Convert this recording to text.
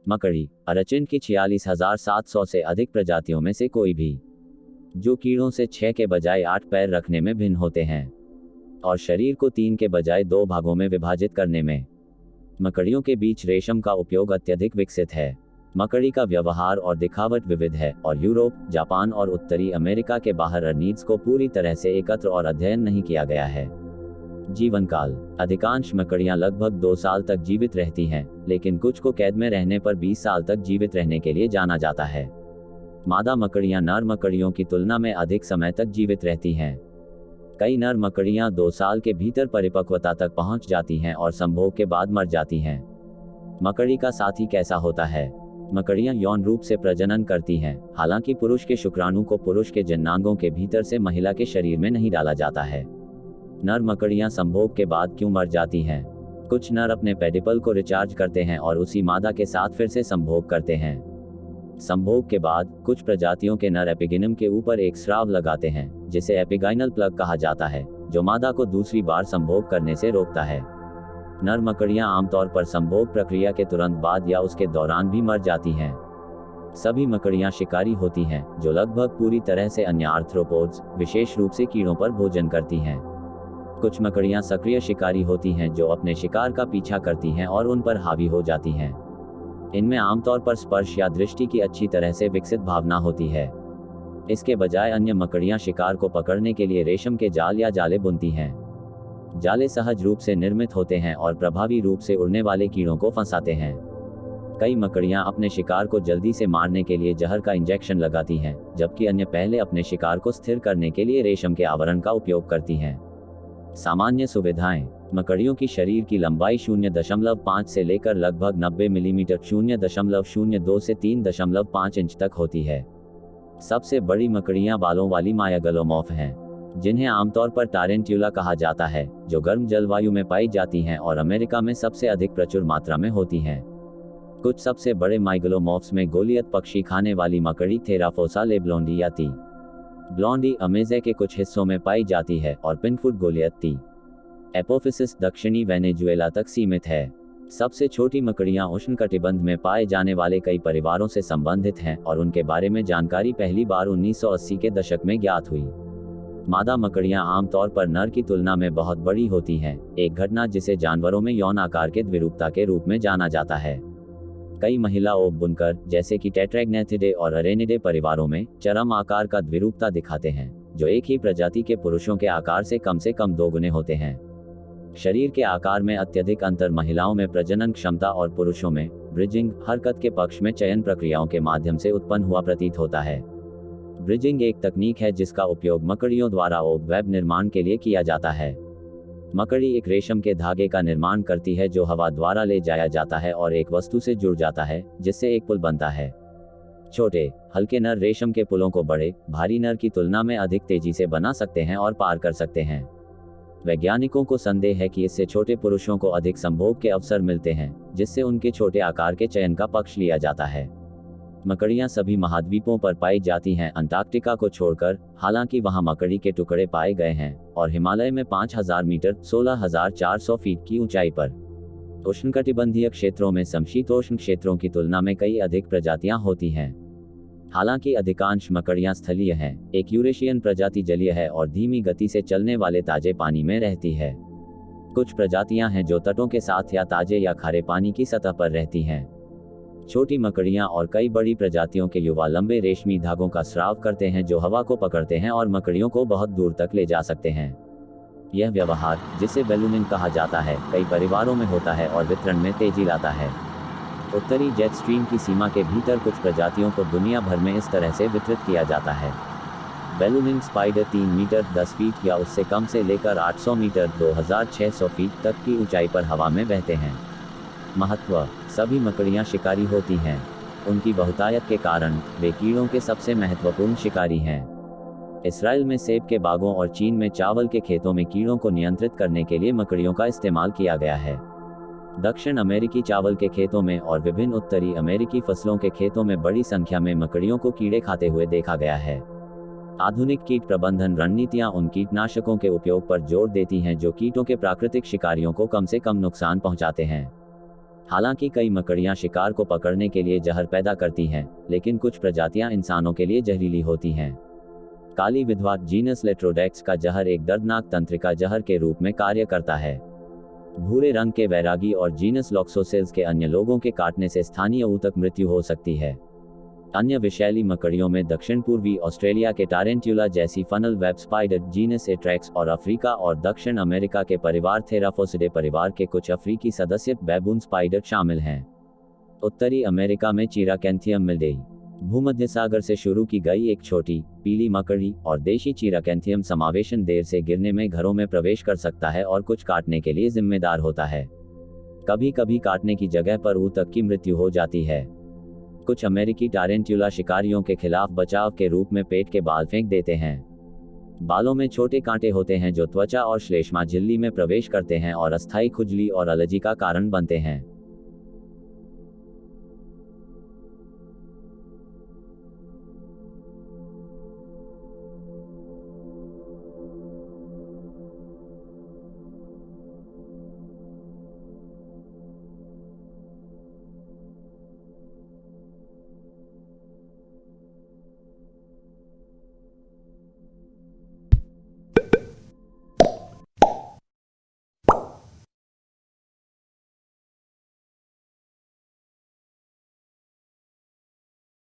मकड़ी अरचिन की 46,700 से अधिक प्रजातियों में से कोई भी, जो कीड़ों से 6 के बजाय 8 पैर रखने में भिन्न होते हैं और शरीर को 3 के बजाय 2 भागों में विभाजित करने में। मकड़ियों के बीच रेशम का उपयोग अत्यधिक विकसित है। मकड़ी का व्यवहार और दिखावट विविध है और यूरोप, जापान और उत्तरी अमेरिका के बाहर अर्नीड्स को पूरी तरह से एकत्र और अध्ययन नहीं किया गया है। जीवन काल अधिकांश मकड़ियां लगभग 2 साल तक जीवित रहती हैं, लेकिन कुछ को कैद में रहने पर 20 साल तक जीवित रहने के लिए जाना जाता है। मादा मकड़ियां नर मकड़ियों की तुलना में अधिक समय तक जीवित रहती हैं। कई नर मकड़ियां 2 साल के भीतर परिपक्वता तक पहुंच जाती हैं और संभोग के बाद मर जाती हैं। मकड़ी का साथी कैसा होता है? मकड़ियां यौन रूप से प्रजनन करती हैं, हालांकि पुरुष के शुक्राणु को पुरुष के जननांगों के भीतर से महिला के शरीर में नहीं डाला जाता है। नर मकड़ियां संभोग के बाद क्यों मर जाती हैं? कुछ नर अपने पेडिपल को रिचार्ज करते हैं और उसी मादा के साथ फिर से संभोग करते हैं। संभोग के बाद कुछ प्रजातियों के नर एपिगिनम के ऊपर एक स्राव लगाते हैं, जिसे एपिगाइनल प्लग कहा जाता है, जो मादा को दूसरी बार संभोग करने से रोकता है। नर मकड़ियां आमतौर पर संभोग प्रक्रिया के तुरंत बाद या उसके दौरान भी मर जाती हैं। सभी मकड़ियां शिकारी होती हैं, जो लगभग पूरी तरह से अन्य आर्थ्रोपोड्स, विशेष रूप से कीड़ों पर भोजन करती हैं। कुछ मकड़ियां सक्रिय शिकारी होती हैं जो अपने शिकार का पीछा करती हैं और उन पर हावी हो जाती हैं। इनमें आमतौर पर स्पर्श या दृष्टि की अच्छी तरह से विकसित भावना होती है। इसके बजाय अन्य मकड़ियां शिकार को पकड़ने के लिए रेशम के जाल या जाले बुनती हैं। जाले सहज रूप से निर्मित होते हैं और प्रभावी रूप से उड़ने वाले कीड़ों को फंसाते हैं। कई मकड़ियां अपने शिकार को जल्दी से मारने के लिए जहर का इंजेक्शन लगाती हैं, जबकि अन्य पहले अपने शिकार को स्थिर करने के लिए रेशम के आवरण का उपयोग करती हैं। सामान्य सुविधाएं मकड़ियों की शरीर की लंबाई 0.5 से लेकर लगभग 90 मिलीमीटर 0.02 से 3.5 इंच तक होती है। सबसे बड़ी मकड़ियां बालों वाली मायागलोमॉर्फ हैं, जिन्हें आमतौर पर टारेंट्यूला कहा जाता है, जो गर्म जलवायु में पाई जाती हैं और अमेरिका में सबसे अधिक प्रचुर मात्रा में होती हैं। कुछ सबसे बड़े माइगलोमॉर्फ्स में गोलियत पक्षी खाने वाली मकड़ी थेराफोसा लेब्लोंडियाती ब्लॉन्डी अमेज़े के कुछ हिस्सों में पाई जाती है और पिनफुट गोलियती एपोफिसिस दक्षिणी वेनेजुएला तक सीमित है। सबसे छोटी मकड़ियां उष्णकटिबंध में पाए जाने वाले कई परिवारों से संबंधित हैं और उनके बारे में जानकारी पहली बार 1980 के दशक में ज्ञात हुई। मादा मकड़ियां आमतौर पर नर की तुलना में बहुत बड़ी होती हैं, एक घटना जिसे जानवरों में यौन आकार के द्विरूपता के रूप में जाना जाता है। कई महिला ओप बुनकर, जैसे कि टेट्रैग्नेथिडे और अरेनिडे परिवारों में, चरम आकार का द्विरूपता दिखाते हैं, जो एक ही प्रजाति के पुरुषों के आकार से कम 2 गुने होते हैं। शरीर के आकार में अत्यधिक अंतर महिलाओं में प्रजनन क्षमता और पुरुषों में ब्रिजिंग हरकत के पक्ष में चयन प्रक्रियाओं के माध्यम से उत्पन्न हुआ प्रतीत होता है। ब्रिजिंग एक तकनीक है जिसका उपयोग मकड़ियों द्वारा ओप वेब निर्माण के लिए किया जाता है। मकड़ी एक रेशम के धागे का निर्माण करती है जो हवा द्वारा ले जाया जाता है और एक वस्तु से जुड़ जाता है, जिससे एक पुल बनता है। छोटे, हल्के नर रेशम के पुलों को बड़े, भारी नर की तुलना में अधिक तेजी से बना सकते हैं और पार कर सकते हैं। वैज्ञानिकों को संदेह है कि इससे छोटे पुरुषों को अधिक संभोग के अवसर मिलते हैं, जिससे उनके छोटे आकार के चयन का पक्ष लिया जाता है। मकड़ियां सभी महाद्वीपों पर पाई जाती हैं अंटार्कटिका को छोड़कर, हालांकि वहां मकड़ी के टुकड़े पाए गए हैं, और हिमालय में 5000 मीटर 16,400 फीट की ऊंचाई पर। उष्णकटिबंधीय क्षेत्रों में समशीतोष्ण क्षेत्रों की तुलना में कई अधिक प्रजातियां होती हैं। हालांकि अधिकांश मकड़ियां स्थलीय हैं, एक यूरेशियन प्रजाति जलीय है और धीमी गति से चलने वाले ताजे पानी में रहती है। कुछ प्रजातियां हैं जो तटों के साथ या ताजे या खारे पानी की सतह पर रहती हैं। छोटी मकड़ियां और कई बड़ी प्रजातियों के युवा लंबे रेशमी धागों का स्राव करते हैं जो हवा को पकड़ते हैं और मकड़ियों को बहुत दूर तक ले जा सकते हैं। यह व्यवहार, जिसे बैलूनिंग कहा जाता है, कई परिवारों में होता है और वितरण में तेजी लाता है। उत्तरी जेट स्ट्रीम की सीमा के भीतर कुछ प्रजातियों को दुनिया भर में इस तरह से वितरित किया जाता है। बैलूनिंग स्पाइडर 3 मीटर 10 फीट या उससे कम से लेकर 800 मीटर 2600 फीट तक की ऊंचाई पर हवा में बहते हैं। महत्व: सभी मकड़ियां शिकारी होती हैं। उनकी बहुतायत के कारण वे कीड़ों के सबसे महत्वपूर्ण शिकारी हैं। इसराइल में सेब के बागों और चीन में चावल के खेतों में कीड़ों को नियंत्रित करने के लिए मकड़ियों का इस्तेमाल किया गया है। दक्षिण अमेरिकी चावल के खेतों में और विभिन्न उत्तरी अमेरिकी फसलों के खेतों में बड़ी संख्या में मकड़ियों को कीड़े खाते हुए देखा गया है। आधुनिक कीट प्रबंधन रणनीतियां उन कीटनाशकों के उपयोग पर जोर देती हैं जो कीटों के प्राकृतिक शिकारियों को कम से कम नुकसान पहुंचाते हैं। हालांकि कई मकड़ियां शिकार को पकड़ने के लिए जहर पैदा करती हैं, लेकिन कुछ प्रजातियां इंसानों के लिए जहरीली होती हैं। काली विधवा जीनस लेट्रोडेक्स का जहर एक दर्दनाक तंत्रिका जहर के रूप में कार्य करता है। भूरे रंग के वैरागी और जीनस लॉक्सोसेल्स के अन्य लोगों के काटने से स्थानीय ऊतक मृत्यु हो सकती है। अन्य विषैली मकड़ियों में दक्षिण पूर्वी ऑस्ट्रेलिया के टारेंट्यूला जैसी फनल वेब स्पाइडर जीनस एट्रेक्स और अफ्रीका और दक्षिण अमेरिका के परिवार थेराफोसिडे परिवार के कुछ अफ्रीकी सदस्य बैबून स्पाइडर शामिल हैं। उत्तरी अमेरिका में चीराकैंथियम मिल्डेई, भूमध्य सागर से शुरू की गई एक छोटी पीली मकड़ी और देशी चीराकैंथियम समावेशन देर से गिरने में घरों में प्रवेश कर सकता है और कुछ काटने के लिए जिम्मेदार होता है। कभी कभी काटने की जगह पर ऊतक की मृत्यु हो जाती है। कुछ अमेरिकी टारेंट्यूला शिकारियों के खिलाफ बचाव के रूप में पेट के बाल फेंक देते हैं। बालों में छोटे कांटे होते हैं जो त्वचा और श्लेष्मा झिल्ली में प्रवेश करते हैं और अस्थायी खुजली और एलर्जी का कारण बनते हैं।